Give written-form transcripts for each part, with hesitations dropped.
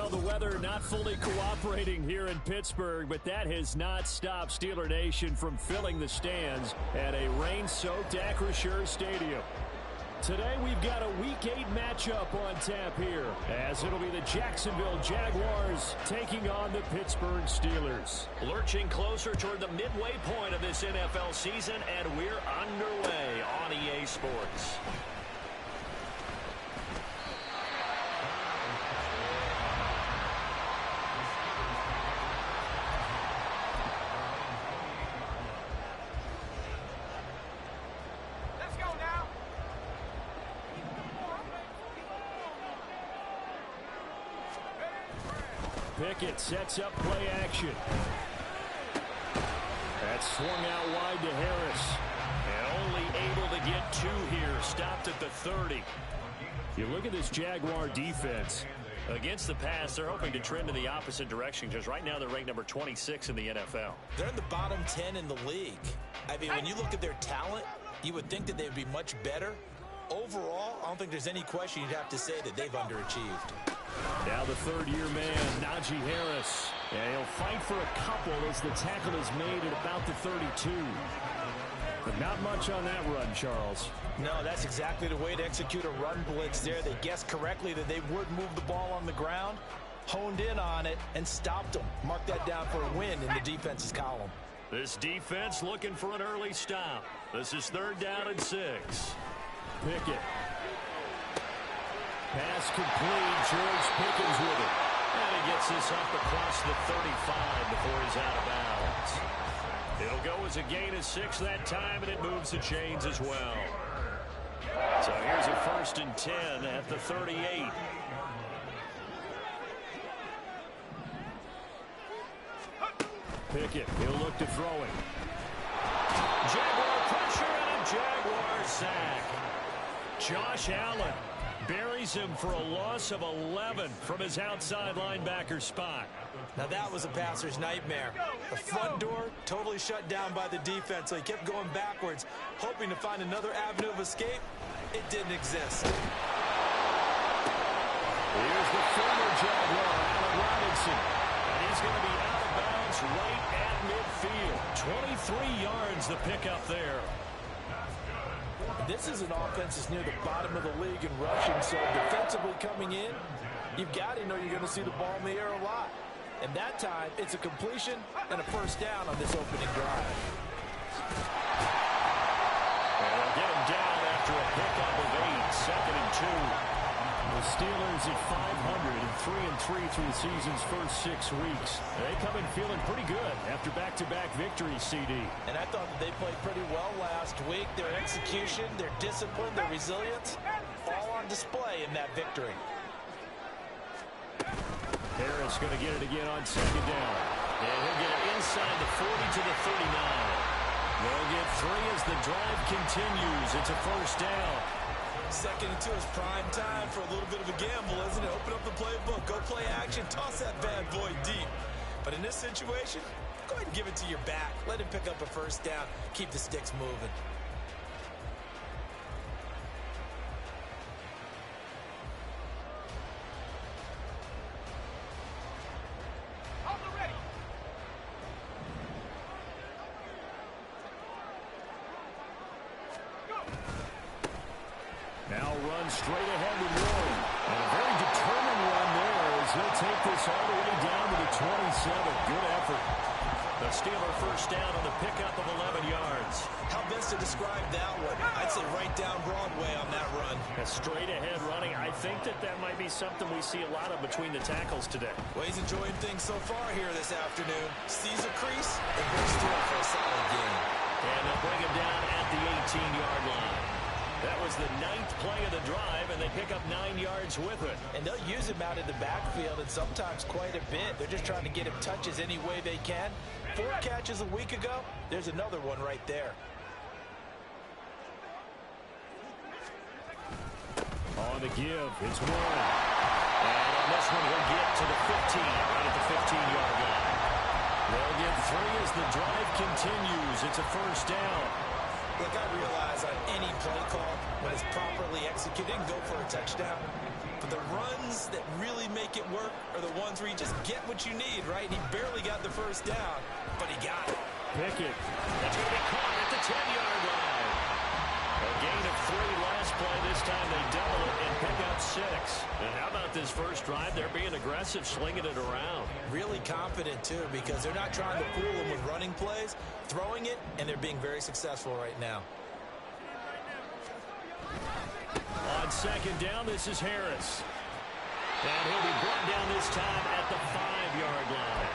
Well, the weather not fully cooperating here in Pittsburgh, but that has not stopped Steeler Nation from filling the stands at a rain-soaked Acrisure Stadium. Today we've got a Week 8 matchup on tap here, as it'll be the Jacksonville Jaguars taking on the Pittsburgh Steelers. Lurching closer toward the midway point of this NFL season, and we're underway on EA Sports. Pickett sets up play action. That's swung out wide to Harris. And only able to get two here. Stopped at the 30. You look at this Jaguar defense. Against the pass, they're hoping to trend in the opposite direction because right now they're ranked number 26 in the NFL. They're in the bottom 10 in the league. I mean, when you look at their talent, you would think that they would be much better. Overall, I don't think there's any question you'd have to say that they've underachieved. Now the third-year man, Najee Harris. And he'll fight for a couple as the tackle is made at about the 32. But not much on that run, Charles. No, that's exactly the way to execute a run blitz there. They guessed correctly that they would move the ball on the ground, honed in on it, and stopped them. Mark that down for a win in the defense's column. This defense looking for an early stop. This is 3rd down and 6. Pickett. Pass complete. George Pickens with it. And he gets this up across the 35 before he's out of bounds. It'll go as a gain of 6 that time, and it moves the chains as well. So here's a 1st and 10 at the 38. Pickett, he'll look to throw it. Jaguar pressure and a Jaguar sack. Josh Allen buries him for a loss of 11 from his outside linebacker spot. Now that was a passer's nightmare. The front door totally shut down by the defense, so he kept going backwards, hoping to find another avenue of escape. It didn't exist. Here's the former Jaguar, Allen Robinson. And he's going to be out of bounds right at midfield. 23 yards the pickup there. This is an offense that's near the bottom of the league in rushing, so defensively coming in, you've got to know you're going to see the ball in the air a lot. And that time, it's a completion and a 1st down on this opening drive. And they'll get him down after a pickup of 8, 2nd and 2. The Steelers at 500 and 3-3 through the season's first 6 weeks. They come in feeling pretty good after back-to-back victories, CD. And I thought that they played pretty well last week. Their execution, their discipline, their resilience, all on display in that victory. Harris going to get it again on 2nd down. And he'll get it inside the 40 to the 39. They'll get 3 as the drive continues. It's a 1st down. 2nd and 2 is prime time for a little bit of a gamble, isn't it? Open up the playbook, go play action, toss that bad boy deep. But in this situation, go ahead and give it to your back. Let him pick up a 1st down, keep the sticks moving. Now run straight ahead with Warren. And a very determined run there as he'll take this all the way down to the 27. Good effort. The Steeler 1st down on the pickup of 11 yards. How best to describe that one? I'd say right down Broadway on that run. A straight ahead running. I think that might be something we see a lot of between the tackles today. Well, he's enjoying things so far here this afternoon. Sees a crease and goes through for a solid gain. And they'll bring him down at the 18-yard line. That was the 9th play of the drive, and they pick up 9 yards with it. And they'll use him out in the backfield, and sometimes quite a bit. They're just trying to get him touches any way they can. 4 catches a week ago. There's another one right there. On the give, it's Warren. And on this one, he'll get to the 15, right at the 15-yard line. They'll get 3 as the drive continues. It's a 1st down. Look, I realize on any play call, when it's properly executed, go for a touchdown. But the runs that really make it work are the ones where you just get what you need, right? He barely got the first down, but he got it. Pickett. That's going to be caught at the 10-yard line. A gain of 3 last play. This time they double it and pick up 6. And how about this first drive? They're being aggressive, slinging it around. Really confident, too, because they're not trying to fool them with running plays, throwing it, and they're being very successful right now. On second down, this is Harris. And he'll be brought down this time at the 5-yard line.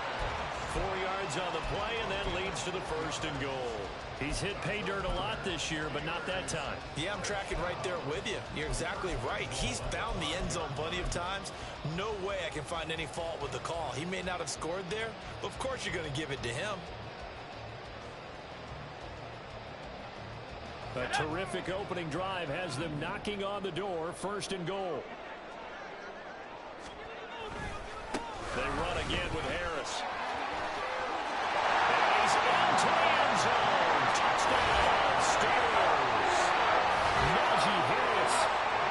4 yards on the play, and that leads to the 1st and goal. He's hit pay dirt a lot this year, but not that time. Yeah, I'm tracking right there with you. You're exactly right. He's found the end zone plenty of times. No way I can find any fault with the call. He may not have scored there, but of course you're going to give it to him. A terrific opening drive has them knocking on the door. 1st and goal. They run again with Harris. And he's into the end zone. Touchdown, Steelers. Najee Harris,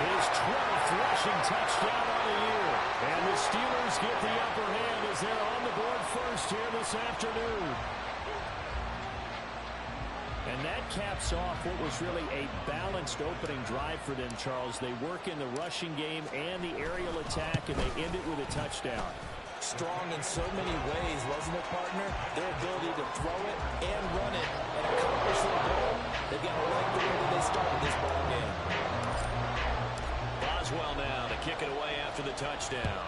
his 12th rushing touchdown on the year. And the Steelers get the upper hand as they're on the board first here this afternoon. And that caps off what was really a balanced opening drive for them, Charles. They work in the rushing game and the aerial attack, and they end it with a touchdown. Strong in so many ways, wasn't it, partner? Their ability to throw it and run it and accomplish their goal. They've got to like the way that they started this ball game. Boswell now to kick it away after the touchdown.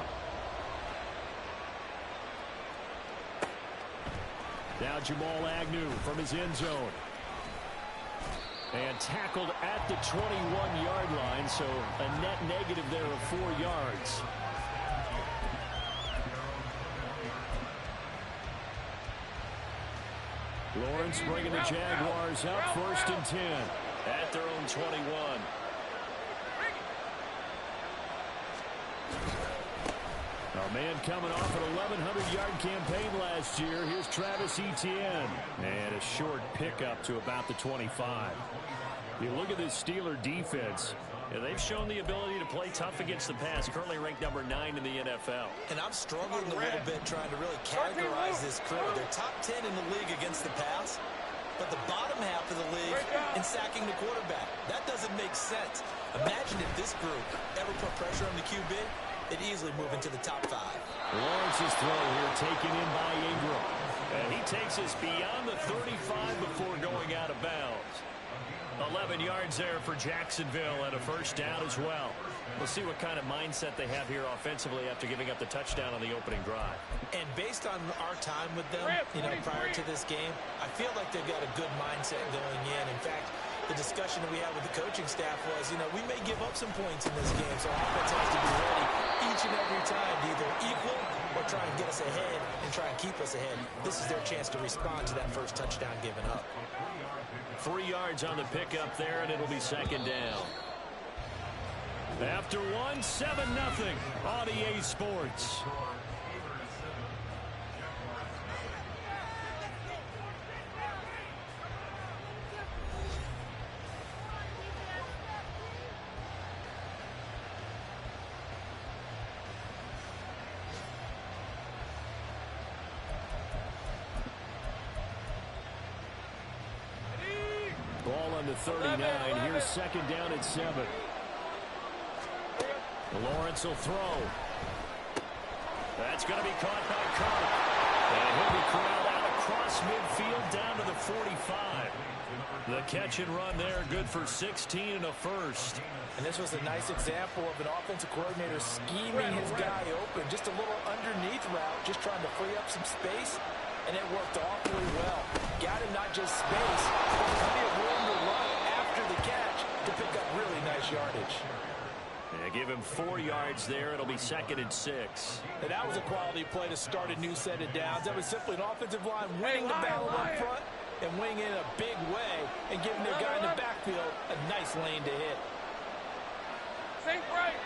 Now Jamal Agnew from his end zone. And tackled at the 21-yard line, so a net negative there of 4 yards. Lawrence bringing the Jaguars up 1st and 10. At their own 21. A man coming off an 1,100-yard campaign last year. Here's Travis Etienne. And a short pickup to about the 25. You look at this Steeler defense. Yeah, they've shown the ability to play tough against the pass, currently ranked number 9 in the NFL. And I'm struggling a little bit trying to really categorize this crew. They're top 10 in the league against the pass, but the bottom half of the league in sacking the quarterback. That doesn't make sense. Imagine if this group ever put pressure on the QB, they'd easily move into the top 5. Lawrence's throw here taken in by Ingram. And he takes us beyond the 35 before going out of bounds. 11 yards there for Jacksonville and a 1st down as well. We'll see what kind of mindset they have here offensively after giving up the touchdown on the opening drive. And based on our time with them, prior to this game, I feel like they've got a good mindset going in. In fact, the discussion that we had with the coaching staff was, we may give up some points in this game, so our offense has to be ready each and every time to either equal or try and get us ahead and try and keep us ahead. This is their chance to respond to that first touchdown given up. 3 yards on the pickup there, and it'll be 2nd down. After 1, 7-0 on EA Sports. Ball on the 39. Here's 2nd down at 7. Lawrence will throw. That's going to be caught by Kirk. And he'll be corralled out across midfield down to the 45. The catch and run there, good for 16 and a 1st. And this was a nice example of an offensive coordinator scheming his guy open. Just a little underneath route, just trying to free up some space. And it worked awfully well. Got him not just space, but plenty of room to run after the catch to pick up really nice yardage. Yeah, give him 4 yards there. It'll be 2nd and 6. And that was a quality play to start a new set of downs. That was simply an offensive line winning the battle up front and winning in a big way and giving their guy in the backfield a nice lane to hit. Safe right.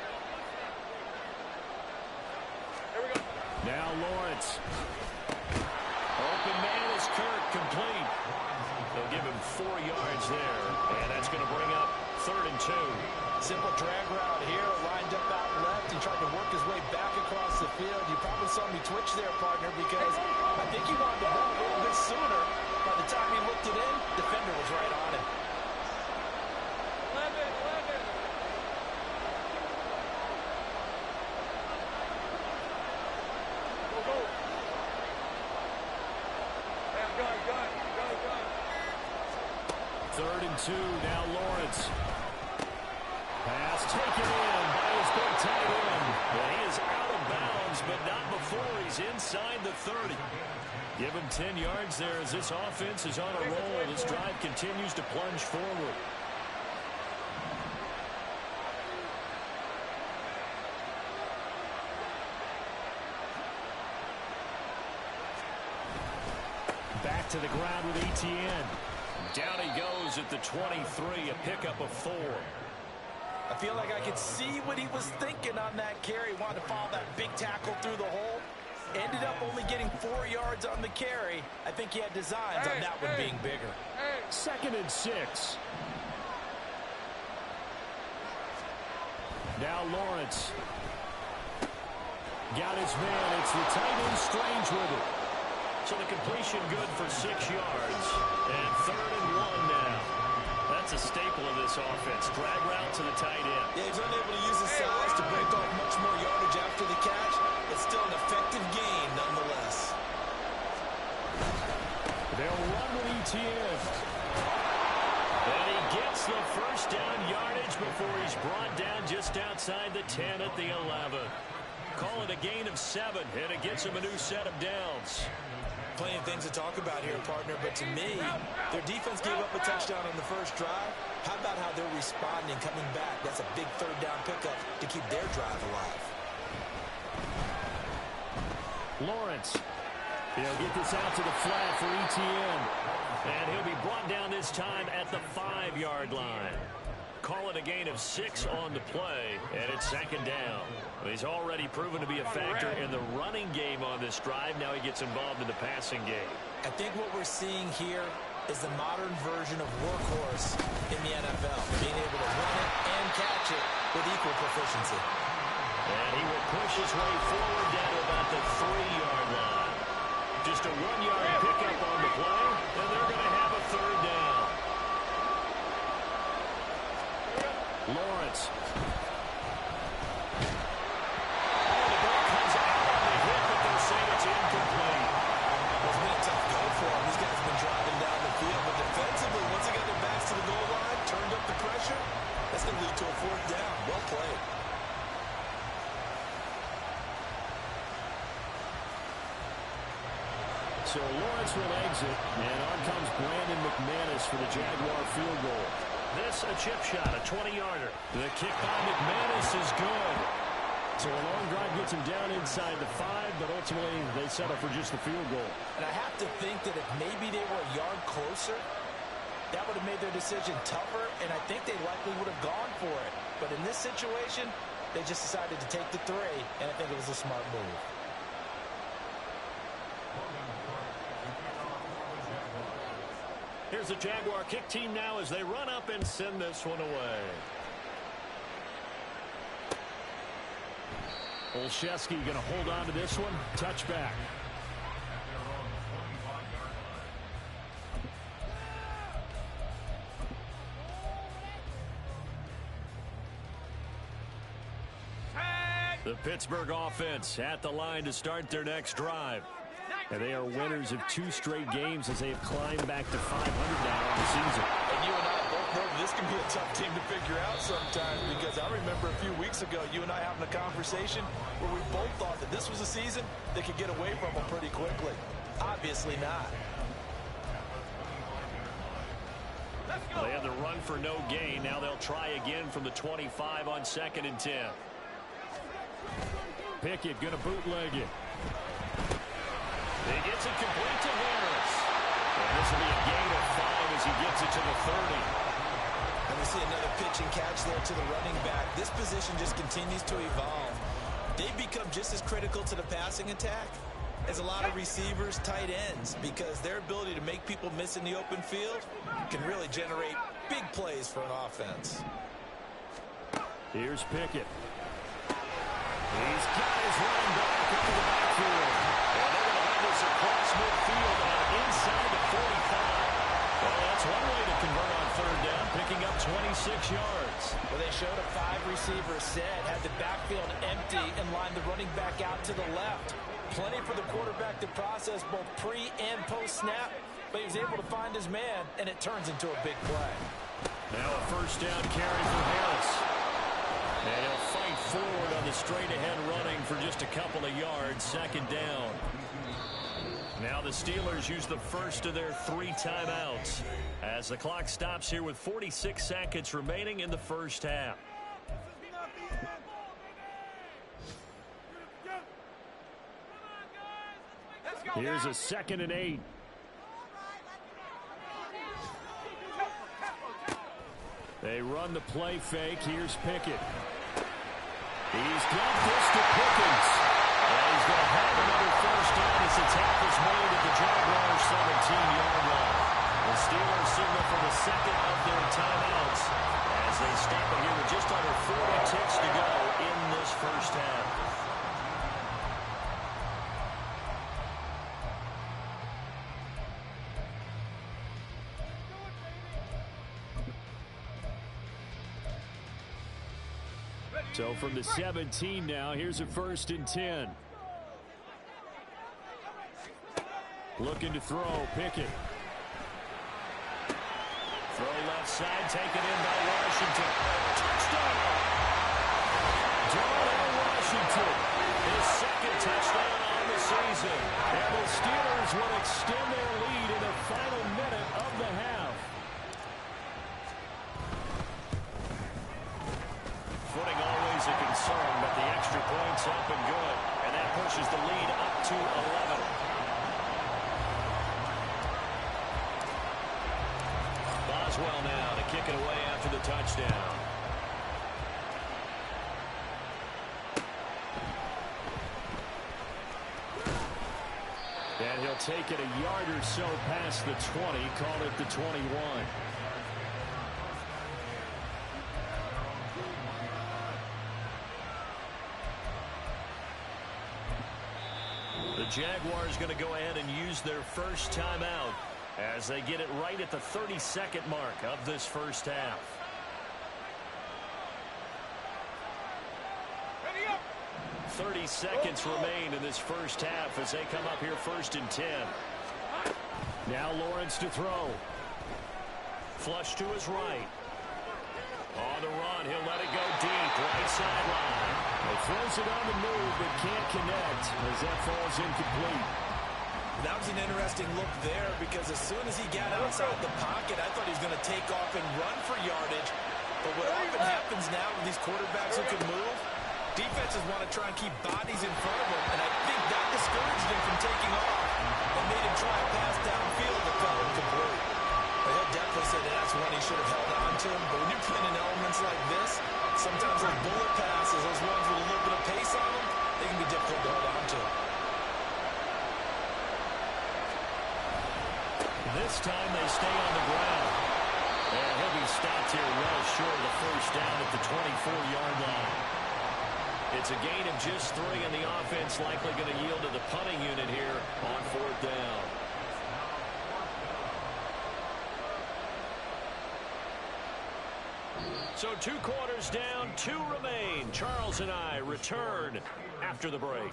Here we go. Now Lawrence. Open man is Kirk, complete. They'll give him 4 yards there, and that's going to bring up 3rd and 2. Simple drag route here, lined up out left and tried to work his way back across the field. You probably saw me twitch there, partner, because I think he wanted the ball a little bit sooner. By the time he looked it in, defender was right on him. 11. Go. Gun. 3rd and 2, now Lawrence. Pass taken in by his big tight end. Well, he is out of bounds, but not before he's inside the 30. Give him 10 yards there as this offense is on a roll. This drive continues to plunge forward. Back to the ground with Etienne. Down he goes at the 23, a pickup of 4. I feel like I could see what he was thinking on that carry. Wanted to follow that big tackle through the hole. Ended up only getting 4 yards on the carry. I think he had designs on that one being bigger. 2nd and 6. Now Lawrence. Got his man. It's the tight end Strange with it. So the completion good for 6 yards. And 3rd and 1 now. That's a staple of this offense. Drag route to the tight end. Yeah, he's unable to use his size to break off much more yardage after the catch. It's still an effective gain nonetheless. They'll run with Etienne. And he gets the first down yardage before he's brought down just outside the 10 at the 11. Call it a gain of 7, and it gets him a new set of downs. Plenty of things to talk about here, partner, but to me, their defense gave up a touchdown on the first drive. How about how they're responding, coming back? That's a big 3rd down pickup to keep their drive alive. Lawrence. He'll get this out to the flat for Etienne. And he'll be brought down this time at the 5-yard line. Call it a gain of 6 on the play, and it's 2nd down. He's already proven to be a factor in the running game on this drive. Now he gets involved in the passing game. I think what we're seeing here is the modern version of workhorse in the NFL, being able to run it and catch it with equal proficiency. And he will push his way forward down to about the 3-yard line. Just a 1-yard pickup on the play, and they're going to have a 3rd down. Lawrence. That's going to lead to a 4th down. Well played. So Lawrence will exit, and on comes Brandon McManus for the Jaguar field goal. This a chip shot, a 20-yarder. The kick by McManus is good. So a long drive gets him down inside the 5, but ultimately they settle for just the field goal. And I have to think that if maybe they were a yard closer, that would have made their decision tougher, and I think they likely would have gone for it. But in this situation, they just decided to take the 3, and I think it was a smart move. Here's the Jaguar kick team now as they run up and send this one away. Olszewski going to hold on to this one. Touchback. The Pittsburgh offense at the line to start their next drive. And they are winners of 2 straight games as they have climbed back to 500 now on the season. And you and I both know this can be a tough team to figure out sometimes, because I remember a few weeks ago you and I having a conversation where we both thought that this was a season they could get away from them pretty quickly. Obviously not. They had the run for no gain. Now they'll try again from the 25 on 2nd and 10. Pickett going to bootleg it. He gets it complete to Harris. And this will be a gain of 5 as he gets it to the 30. And we see another pitch and catch there to the running back. This position just continues to evolve. They've become just as critical to the passing attack is a lot of receivers, tight ends, because their ability to make people miss in the open field can really generate big plays for an offense. Here's Pickett. He's got his running back into the backfield. And they're going to have this across midfield and inside the 45. Well, that's one way to convert on third down, picking up 26 yards. Well, they showed a 5-receiver set, had the backfield empty, and lined the running back out to the left. Plenty for the quarterback to process both pre- and post-snap, but he was able to find his man, and it turns into a big play. Now a first down carry for Harris. And he'll fight forward on the straight-ahead running for just a couple of yards, second down. Now the Steelers use the first of their 3 timeouts as the clock stops here with 46 seconds remaining in the first half. Here's a 2nd and 8. They run the play fake. Here's Pickett. He's got this to Pickens. And he's going to have another first down as the tackle's made at the Jaguars' 17-yard line. The Steelers signal for the second of their timeouts as they stop it here with just under 40 ticks to go in this first half. So from the 17 now, here's a 1st and 10. Looking to throw, Pickett. Throw left side, taken in by Washington. Touchdown! Darnell Washington, his 2nd touchdown on the season. And the Steelers will extend their lead in the final minute of the half. Footing always a concern, but the extra point's up and good. And that pushes the lead up to 11. Boswell now to kick it away after the touchdown. And he'll take it a yard or so past the 20, call it the 21. The Jaguars going to go ahead and use their first timeout as they get it right at the 32nd mark of this first half. 30 seconds remain in this first half as they come up here 1st and 10. Now Lawrence to throw. Flush to his right. On the run, he'll let it go deep, right sideline. He throws it on the move, but can't connect as that falls incomplete. That was an interesting look there because as soon as he got outside the pocket, I thought he was going to take off and run for yardage. But what often happens now with these quarterbacks who can move, defenses want to try and keep bodies in front of him, and I think that discouraged him from taking off and made him try a pass downfield that fell incomplete. But he'll definitely say that's one he should have held on to. But when you're playing in elements like this, sometimes those bullet passes, those ones with a little bit of pace on them, they can be difficult to hold on to. This time they stay on the ground. And he'll be stopped here well short of the first down at the 24-yard line. It's a gain of just 3, and the offense likely going to yield to the punting unit here on 4th down. So 2 quarters down, 2 remain. Charles and I return after the break.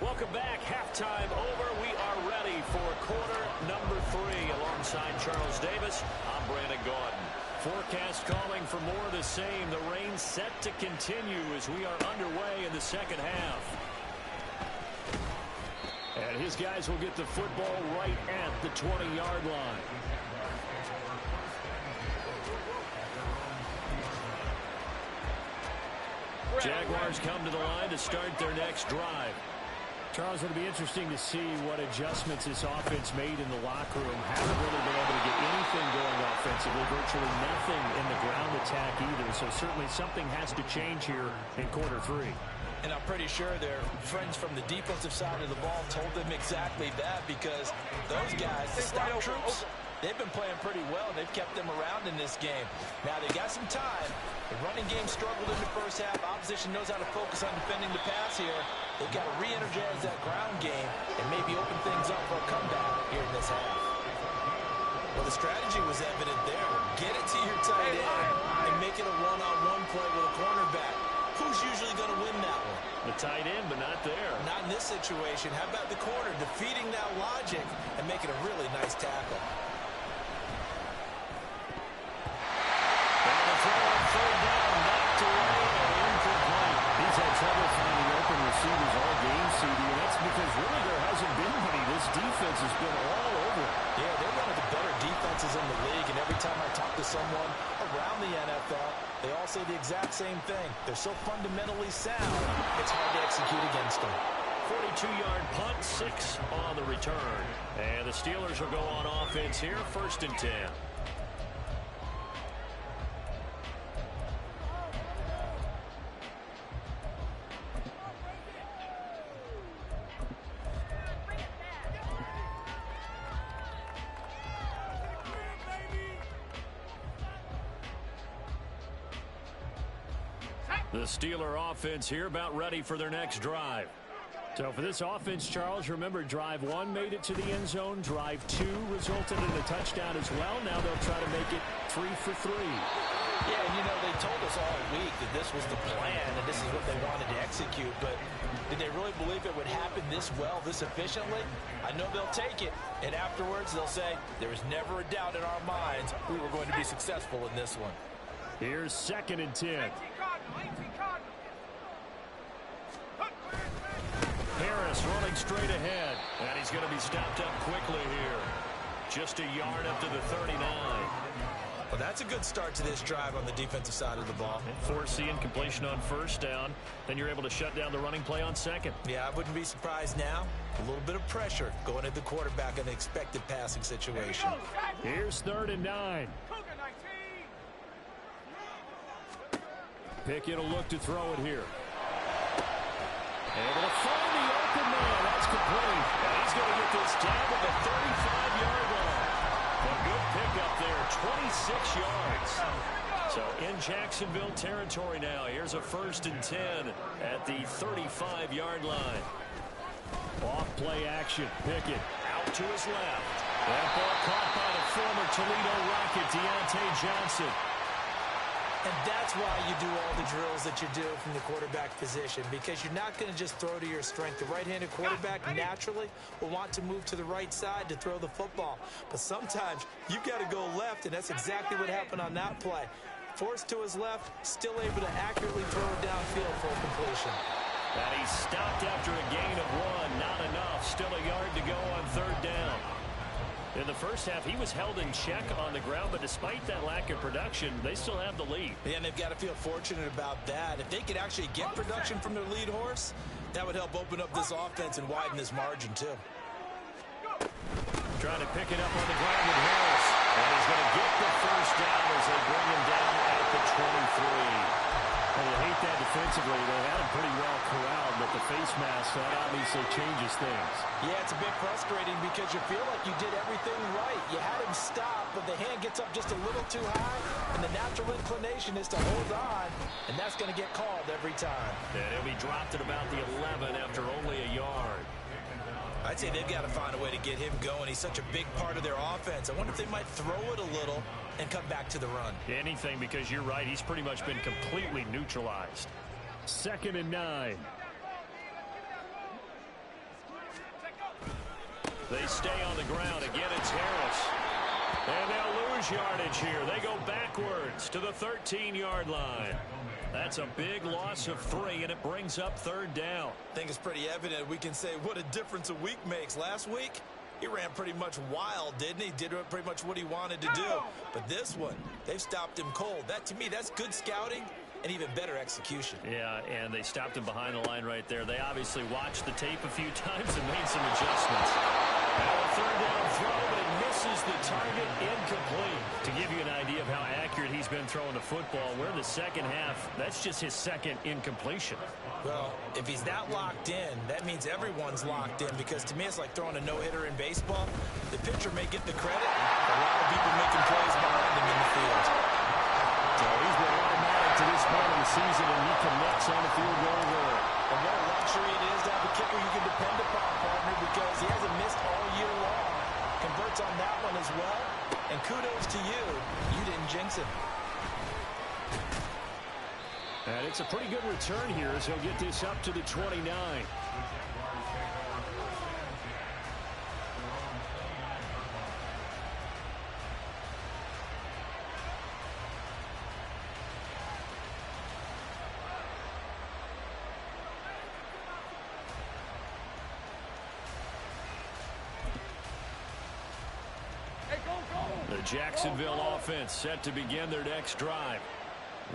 Welcome back. Halftime over. We are ready for quarter number 3. Alongside Charles Davis, I'm Brandon Gaudin. Forecast calling for more of the same. The rain set to continue as we are underway in the second half. And his guys will get the football right at the 20-yard line. Jaguars come to the line to start their next drive. Charles, it'll be interesting to see what adjustments this offense made in the locker room. Haven't really been able to get anything going offensively, virtually nothing in the ground attack either. So certainly something has to change here in quarter 3. And I'm pretty sure their friends from the defensive side of the ball told them exactly that, because those guys, the stout troops, they've been playing pretty well. They've kept them around in this game. Now they got some time. The running game struggled in the first half. Opposition knows how to focus on defending the pass here. They've got to re-energize that ground game and maybe open things up for a comeback here in this half. Well, the strategy was evident there. Get it to your tight end and make it a one-on-one play with a cornerback. Who's usually going to win that one? The tight end, but not there. Not in this situation. How about the corner defeating that logic and making a really nice tackle? Now the throw on third down, knocked away and incomplete. He's had trouble finding open receivers all game, CD, and that's because really there hasn't been many. This defense has been all over it. Yeah, they're one of the better defenses in the league, and every time I talk to someone around the NFL, they all say the exact same thing. They're so fundamentally sound, it's hard to execute against them. 42-yard punt, 6 on the return. And the Steelers will go on offense here, 1st and 10. The Steeler offense here about ready for their next drive. So for this offense, Charles, remember drive 1 made it to the end zone. Drive 2 resulted in a touchdown as well. Now they'll try to make it 3 for 3. Yeah, and you know, they told us all week that this was the plan and this is what they wanted to execute, but did they really believe it would happen this well, this efficiently? I know they'll take it, and afterwards they'll say, there was never a doubt in our minds we were going to be successful in this one. Here's 2nd and 10. Harris running straight ahead, and he's going to be stopped up quickly here. Just a yard up to the 39. Well, that's a good start to this drive on the defensive side of the ball. Forcing completion on 1st down. Then you're able to shut down the running play on 2nd. Yeah, I wouldn't be surprised now. A little bit of pressure going at the quarterback in an expected passing situation. Here's 3rd and 9. Pickett will look to throw it here. Able to find the open man. That's complete. And he's going to get this down to the 35-yard line. A good pickup there, 26 yards. So in Jacksonville territory now. Here's a 1st and 10 at the 35-yard line. Off play action. Pickett Out to his left. that ball caught by the former Toledo Rocket, Deontay Johnson. And that's why you do all the drills that you do from the quarterback position, because you're not going to just throw to your strength. The right-handed quarterback naturally will want to move to the right side to throw the football. But sometimes you've got to go left, and that's exactly what happened on that play. Forced to his left, still able to accurately throw it downfield for a completion. And he stopped after a gain of 1. Not enough. Still a yard to go on 3rd down. In the first half, he was held in check on the ground, but despite that lack of production, they still have the lead. Yeah, and they've got to feel fortunate about that. If they could actually get production from their lead horse, that would help open up this offense and widen this margin, too. Trying to pick it up on the ground with Harris. And he's going to get the 1st down as they bring him down at the 23. Well, you hate that defensively. They had him pretty well corralled, but the face mask, that obviously changes things. Yeah, it's a bit frustrating because you feel like you did everything right. You had him stop, but the hand gets up just a little too high, and the natural inclination is to hold on, and that's going to get called every time. And he'll be dropped at about the 11 after only a yard. I'd say they've got to find a way to get him going. He's such a big part of their offense. I wonder if they might throw it a little and come back to the run. Anything, because you're right, he's pretty much been completely neutralized. 2nd and 9. They stay on the ground. Again, it's Harris. And they'll lose yardage here. They go backwards to the 13-yard line. That's a big loss of 3, and it brings up 3rd down. I think it's pretty evident. We can say what a difference a week makes. Last week, he ran pretty much wild, didn't he? Did pretty much what he wanted to do. But this one, they've stopped him cold. That, to me, that's good scouting and even better execution. Yeah, and they stopped him behind the line right there. They obviously watched the tape a few times and made some adjustments. Now a third down throw, but it misses the target, incomplete. To give you an idea of how accurate he's been throwing the football, we're in the second half. That's just his second incompletion. Well, if he's that locked in, that means everyone's locked in, because to me it's like throwing a no-hitter in baseball. The pitcher may get the credit, a lot of people making plays behind him in the field. So he's been automatic to this point of the season, and he connects on the field goal there. And what a luxury it is to have a kicker you can depend upon, partner, because he hasn't missed all year long. Converts on that one as well, and kudos to you. You didn't jinx him. And it's a pretty good return here as he'll get this up to the 29. The Jacksonville offense set to begin their next drive.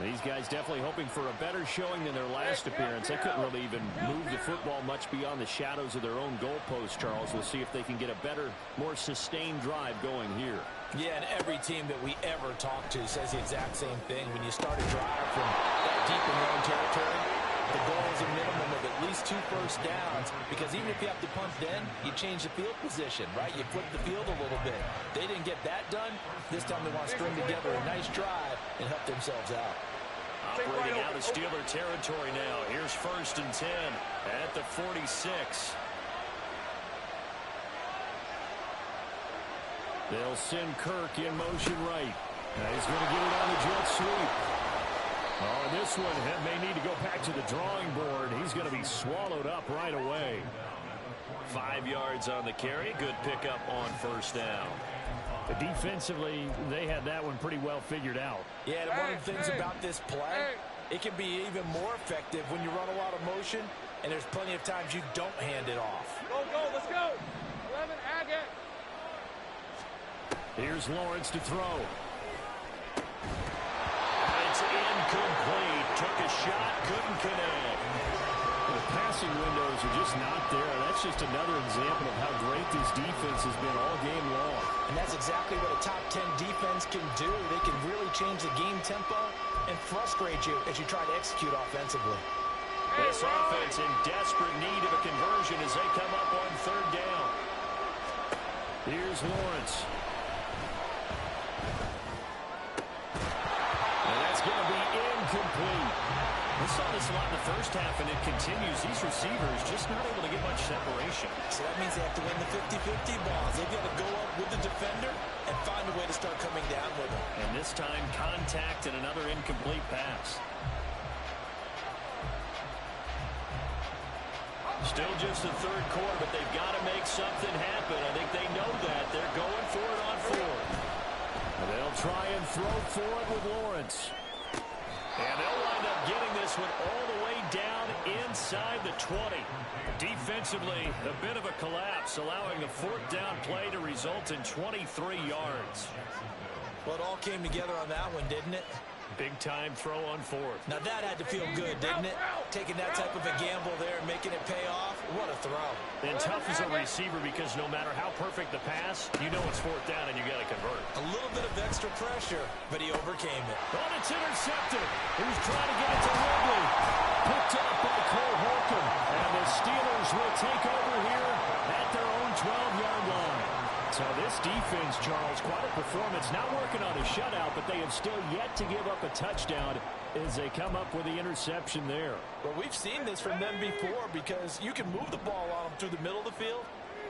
These guys definitely hoping for a better showing than their last appearance. They couldn't really even move the football much beyond the shadows of their own goalpost, Charles. We'll see if they can get a better, more sustained drive going here. Yeah, and every team that we ever talk to says the exact same thing. When you start a drive from that deep in your own territory, the goal is a minimum of at least 2 first downs, because even if you have to punt then, you change the field position, right? You flip the field a little bit. They didn't get that done. This time they want to string together a nice drive and help themselves out. Operating out of Steeler territory now. Here's 1st and 10 at the 46. They'll send Kirk in motion right. Now he's going to get it on the jet sweep. Oh, this one may need to go back to the drawing board. He's going to be swallowed up right away. 5 yards on the carry. Good pickup on 1st down. But defensively, they had that one pretty well figured out. Yeah, and one of the things about this play, it can be even more effective when you run a lot of motion, and there's plenty of times you don't hand it off. Go, let's go. 11, Agate. Here's Lawrence to throw. It's incomplete. Took a shot, couldn't connect. The passing windows are just not there. That's just another example of how great this defense has been all game long. And that's exactly what a top 10 defense can do. They can really change the game tempo and frustrate you as you try to execute offensively. This offense in desperate need of a conversion as they come up on 3rd down. Here's Lawrence. And that's going to be incomplete. We saw this a lot in the first half, and it continues. These receivers just not able to get much separation. So that means they have to win the 50-50 balls. They've got to go up with the defender and find a way to start coming down with him. And this time, contact and another incomplete pass. Still just the 3rd quarter, but they've got to make something happen. I think they know that. They're going for it on 4th. They'll try and throw for it with Lawrence. And they'll wind up getting this one all the way down inside the 20. Defensively, a bit of a collapse, allowing the 4th down play to result in 23 yards. Well, it all came together on that one, didn't it? Big-time throw on 4th. Now that had to feel good, didn't it? Taking that type of a gamble there and making it pay off. What a throw. And tough as a receiver, because no matter how perfect the pass, you know it's 4th down and you got to convert. A little bit of extra pressure, but he overcame it. But it's intercepted. He's trying to get it to Ridley. Picked up by Cole Holcomb. And the Steelers will take over here at their own 12-yard line. So this defense, Charles, quite a performance. Not working on a shutout, but they have still yet to give up a touchdown as they come up with the interception there. Well, we've seen this from them before, because you can move the ball on them through the middle of the field,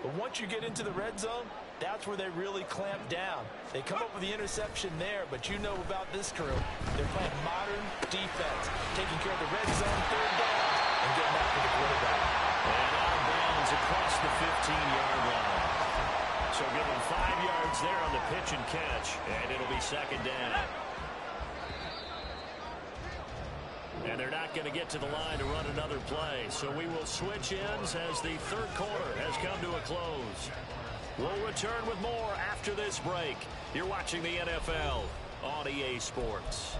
but once you get into the red zone, that's where they really clamp down. They come up with the interception there, but you know about this crew. They're playing modern defense, taking care of the red zone, 3rd down, and getting after the quarterback. And out of bounds across the 15-yard line. So give them 5 yards there on the pitch and catch, and it'll be 2nd down. And they're not going to get to the line to run another play, so we will switch ends as the 3rd quarter has come to a close. We'll return with more after this break. You're watching the NFL on EA Sports.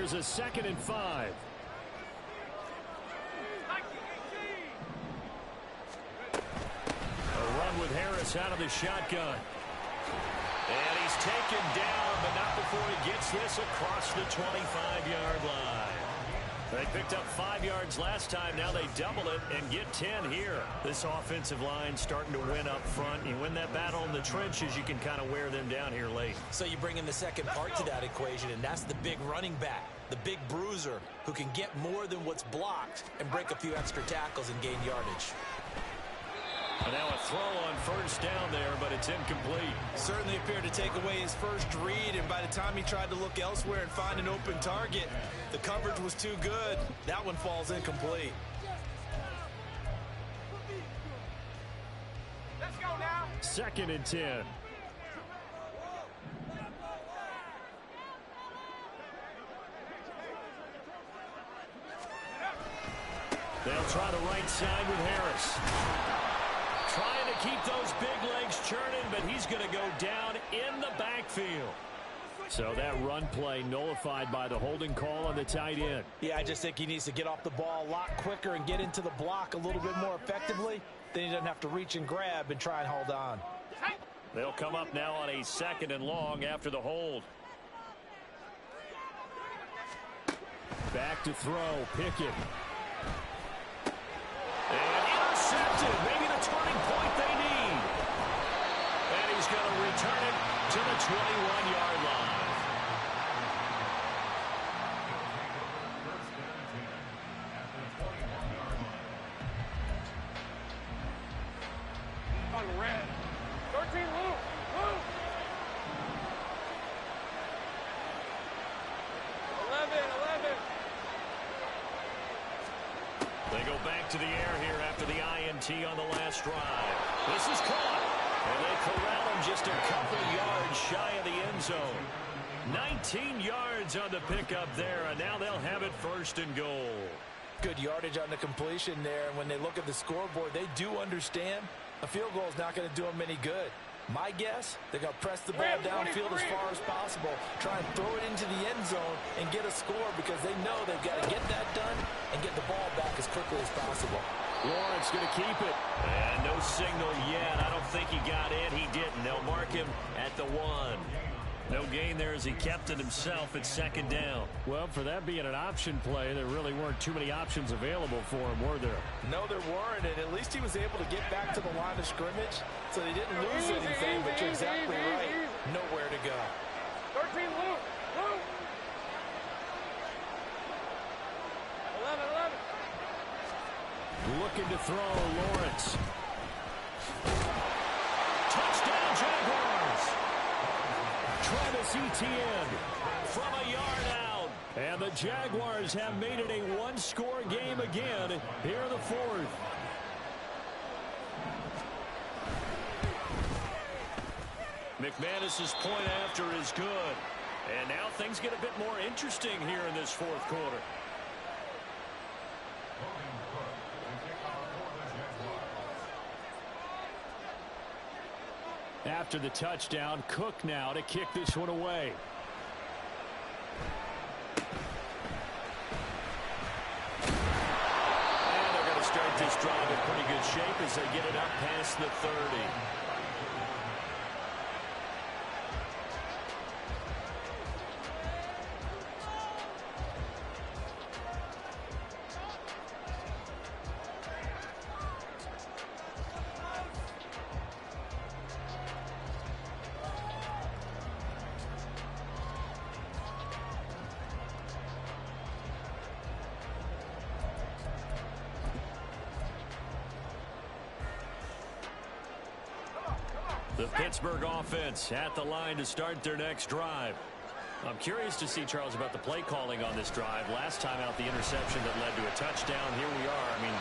here's a 2nd and 5. A run with Harris out of the shotgun. And he's taken down, but not before he gets this across the 25-yard line. They picked up 5 yards last time. Now they double it and get 10 here. This offensive line starting to win up front. You win that battle in the trenches, you can kind of wear them down here late. So you bring in the second part to that equation, and that's the big running back, the big bruiser, who can get more than what's blocked and break a few extra tackles and gain yardage. And now a throw on first down there, but it's incomplete. Certainly appeared to take away his first read, and by the time he tried to look elsewhere and find an open target, the coverage was too good. That one falls incomplete. Let's go now. 2nd and 10. They'll try the right side with Harris. Trying to keep those big legs churning, but he's going to go down in the backfield. So that run play nullified by the holding call on the tight end. Yeah, I just think he needs to get off the ball a lot quicker and get into the block a little bit more effectively. Then he doesn't have to reach and grab and try and hold on. They'll come up now on a 2nd and long after the hold. Back to throw, Pickett. And intercepted, maybe the turning point they need. And he's going to return it to the 21-yard line. On red. 13, move. Move. 11. They go back to the air here after the INT on the last drive. This is caught. And they corral him just a couple yards shy of the end zone. 19 yards on the pickup there, and now they'll have it 1st and goal. Good yardage on the completion there, and when they look at the scoreboard, they do understand a field goal is not going to do them any good. My guess, they're going to press the ball downfield as far as possible, try and throw it into the end zone and get a score because they know they've got to get that done and get the ball back as quickly as possible. Lawrence going to keep it. And no signal yet. I don't think he got in. He didn't. They'll mark him at the 1. No gain there as he kept it himself at 2nd down. Well, for that being an option play, there really weren't too many options available for him, were there? No, there weren't, and at least he was able to get back to the line of scrimmage, so they didn't lose anything, but you're exactly right. Nowhere to go. 13, move. 11. Looking to throw, Lawrence. Touchdown, Jaguars! Travis Etienne from a yard out. And the Jaguars have made it a one-score game again here in the 4th. McManus's point after is good. And now things get a bit more interesting here in this 4th quarter. After the touchdown, Cook now to kick this one away. And they're going to start this drive in pretty good shape as they get it up past the 30. The Pittsburgh offense at the line to start their next drive. I'm curious to see, Charles, about the play calling on this drive. Last time out, the interception that led to a touchdown. Here we are. I mean,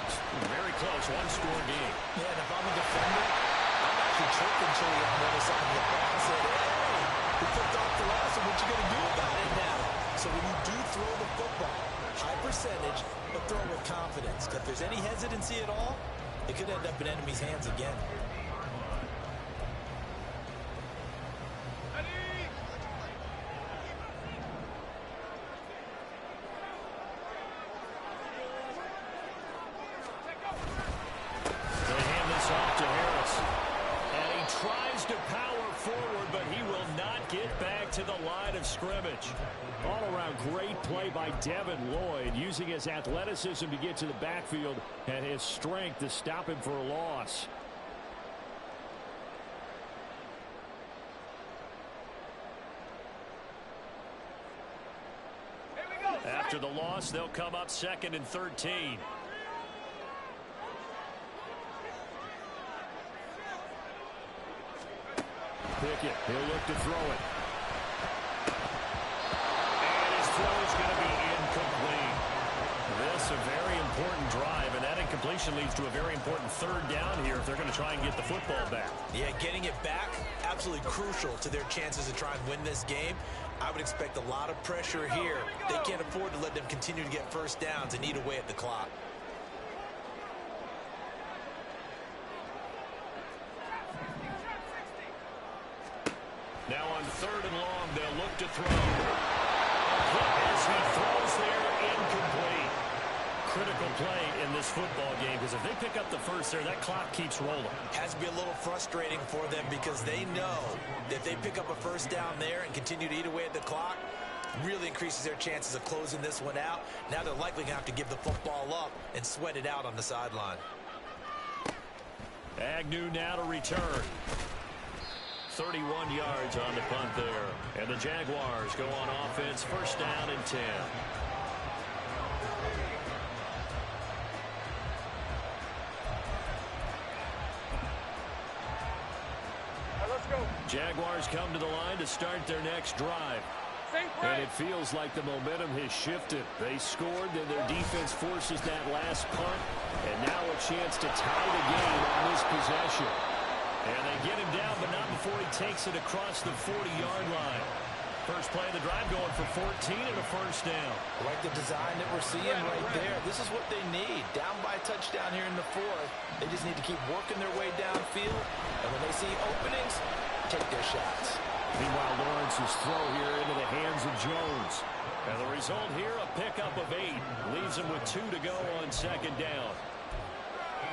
very close, one-score game. Yeah, and if I'm a defender, I'm actually tripping Chili on the other side of the ball. I said, hey, he flipped off the last one. What you going to do about it now? So when you do throw the football, high percentage, but throw with confidence. If there's any hesitancy at all, it could end up in enemy's hands again. by Devin Lloyd, using his athleticism to get to the backfield and his strength to stop him for a loss. After the loss, they'll come up 2nd and 13. Pickett, he'll look to throw it. And his throw is going to be incomplete. This a very important drive, and that incompletion leads to a very important 3rd down here if they're going to try and get the football back. Yeah, getting it back, absolutely crucial to their chances to try and win this game. I would expect a lot of pressure here. They can't afford to let them continue to get first downs and eat away at the clock. Now on 3rd and long, they'll look to throw. As he throws there, incomplete. Critical play in this football game, because if they pick up the first there, that clock keeps rolling. Has to be a little frustrating for them because they know that if they pick up a first down there and continue to eat away at the clock, really increases their chances of closing this one out. Now they're likely going to have to give the football up and sweat it out on the sideline. Agnew now to return. 31 yards on the punt there. And the Jaguars go on offense, 1st down and 10. Let's go. Jaguars come to the line to start their next drive. And it feels like the momentum has shifted. They scored, then their defense forces that last punt. And now a chance to tie the game on this possession. And they get him down, but not before he takes it across the 40-yard line. First play of the drive going for 14 and a 1st down. I like the design that we're seeing right there. This is what they need. Down by a touchdown here in the 4th. They just need to keep working their way downfield. And when they see openings, take their shots. Meanwhile, Lawrence's throw here into the hands of Jones. And the result here, a pickup of 8. Leaves him with 2 to go on 2nd down.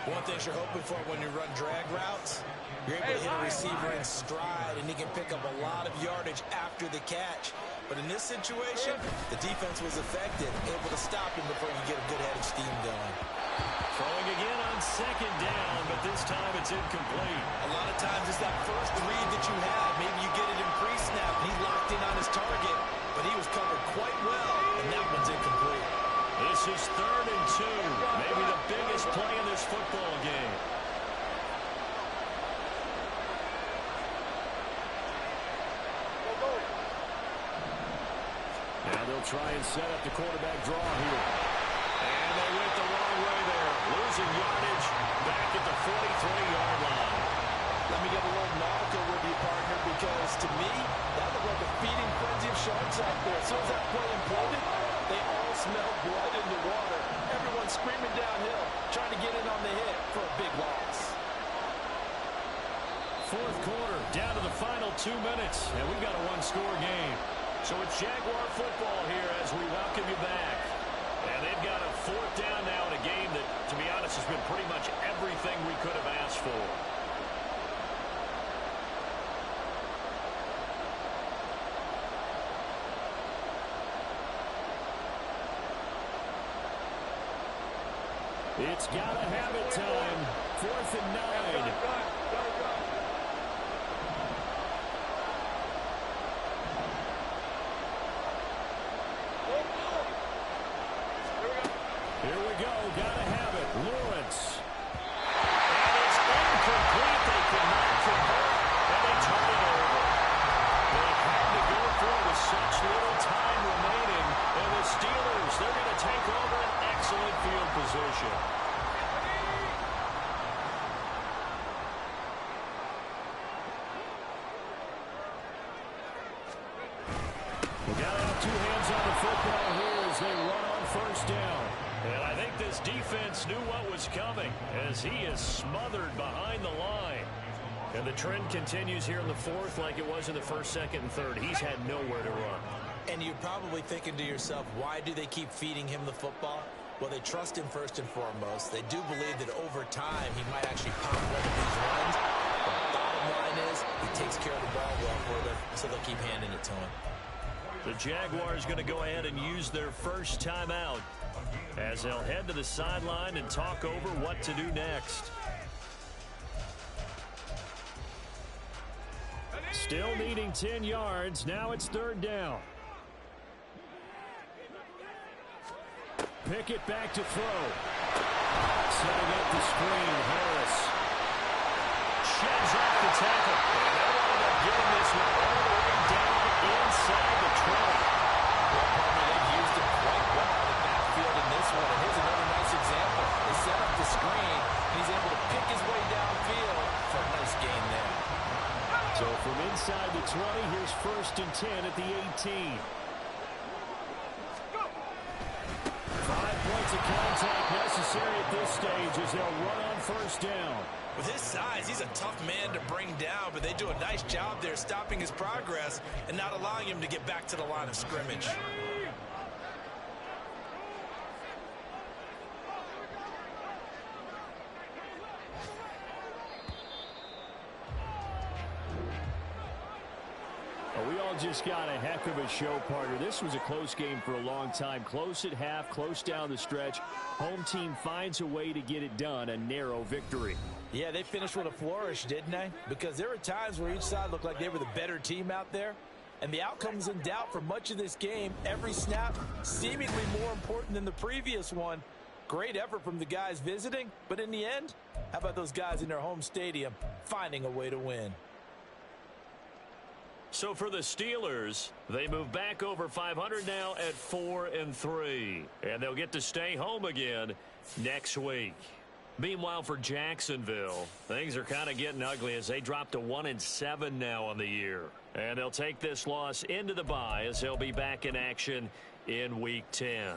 One thing you're hoping for when you run drag routes, you're able to hit a receiver in stride, and he can pick up a lot of yardage after the catch. But in this situation, the defense was effective, able to stop him before you get a good head of steam going. Throwing again on 2nd down, but this time it's incomplete. A lot of times it's that first read that you have. Maybe you get it in pre-snap, and he locked in on his target, but he was covered quite well, and that one's incomplete. This is 3rd and 2. Maybe the biggest play in this football game. Now they'll try and set up the quarterback draw here. And they went the wrong way there. Losing yardage back at the 43-yard line. Let me get a little nautical with you, partner, because to me, that looked like a feeding frenzy of sharks out there. As soon as that play imploded, they all smelled blood in the water. Everyone screaming downhill, trying to get in on the hit for a big loss. 4th quarter, down to the final 2 minutes, and we've got a 1-score game. So it's Jaguar football here as we welcome you back. And they've got a 4th down now in a game that, to be honest, has been pretty much everything we could have asked for. It's got to have it time. 4th and 9. Here we go. Got to have it. Lawrence. And it's incomplete. They cannot convert, and they turn it over. They had to go for it with such little time remaining. And the Steelers, they're going to take over an excellent field position. We got to have 2 hands on the football here as they run on 1st down. And I think this defense knew what was coming as he is smothered behind the line. And the trend continues here in the 4th like it was in the 1st, 2nd, and 3rd. He's had nowhere to run. And you're probably thinking to yourself, why do they keep feeding him the football? Well, they trust him first and foremost. They do believe that over time he might actually pop one of these runs. But bottom line is he takes care of the ball well for them, so they'll keep handing it to him. The Jaguars going to go ahead and use their first timeout as they'll head to the sideline and talk over what to do next. Still needing 10 yards. Now it's third down. Pickett back to throw. Setting up the screen, Harris. Sheds off the tackle. And they'll end up getting this one all the way down inside the 20. Well, Palmer, they've used it quite well in the backfield in this one. And here's another nice example. They set up the screen, and he's able to pick his way downfield for a nice gain there. So from inside the 20, here's 1st and 10 at the 18. 5 points of contact necessary at this stage as they'll run on 1st down. With his size, he's a tough man to bring down, but they do a nice job there stopping his progress and not allowing him to get back to the line of scrimmage. We all just got a heck of a show, partner. This was a close game for a long time. Close at half, close down the stretch. Home team finds a way to get it done, a narrow victory. Yeah, they finished with a flourish, didn't they? Because there were times where each side looked like they were the better team out there. And the outcome's in doubt for much of this game. Every snap seemingly more important than the previous one. Great effort from the guys visiting. But in the end, how about those guys in their home stadium finding a way to win? So for the Steelers, they move back over 500 now at 4-3. And they'll get to stay home again next week. Meanwhile, for Jacksonville, things are kind of getting ugly as they drop to 1-7 now on the year. And they'll take this loss into the bye as they'll be back in action in Week 10.